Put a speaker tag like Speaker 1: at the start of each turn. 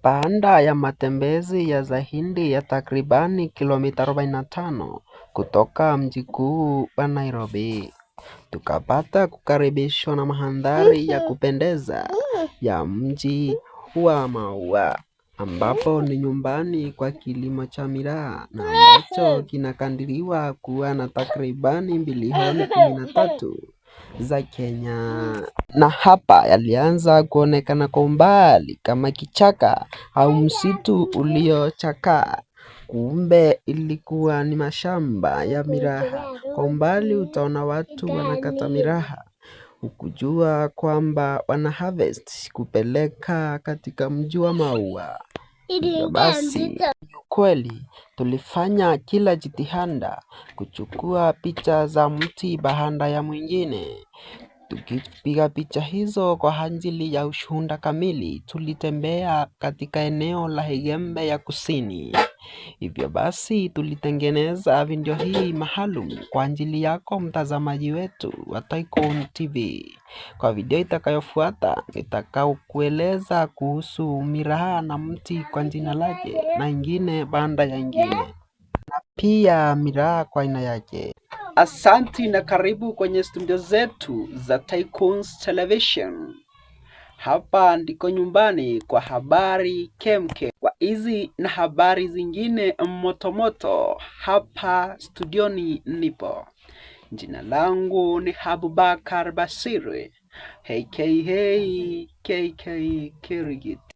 Speaker 1: Baada ya matembezi ya zaidi ya takribani kilomita 45 kutoka mji kuu wa Nairobi, tukapata kukaribishwa na mandhari ya kupendeza ya mji wa maua, ambapo ni nyumbani kwa kilimo cha miraa na ambacho kinakadiriwa kuwa na takribani bilioni 13 za Kenya. Na hapa yalianza kuonekana kwa umbali kama kichaka au msitu uliochakaa. Kumbe ilikuwa ni mashamba ya miraa. Kwa umbali utaona watu wanakata miraa, ukijua kwamba wana harvest kupeleka katika mji wa maua. Hivyo basi, kweli tulifanya kila jitihada kuchukua picha za mti baada ya mwingine. Tukipiga picha hizo kwa ajili ya ushuhuda kamili, tulitembea katika eneo la Igembe ya Kusini. Hivyo basi tulitengeneza video hii maalum kwa ajili yako mtazamaji wetu wa Tycoon TV. Kwa video itakayofuata nitakayokueleza kuhusu miraa na mti kwa jina lake na ingine baada ya ingine, na pia miraa kwa aina yake. Asanti na karibu kwenye studio zetu za Tycoons Television. Hapa ndiko nyumbani kwa habari kemke, kwa hizi na habari zingine motomoto. Hapa studioni nipo. Jina langu ni Abubakar Basiri, aka KK Kirigiti.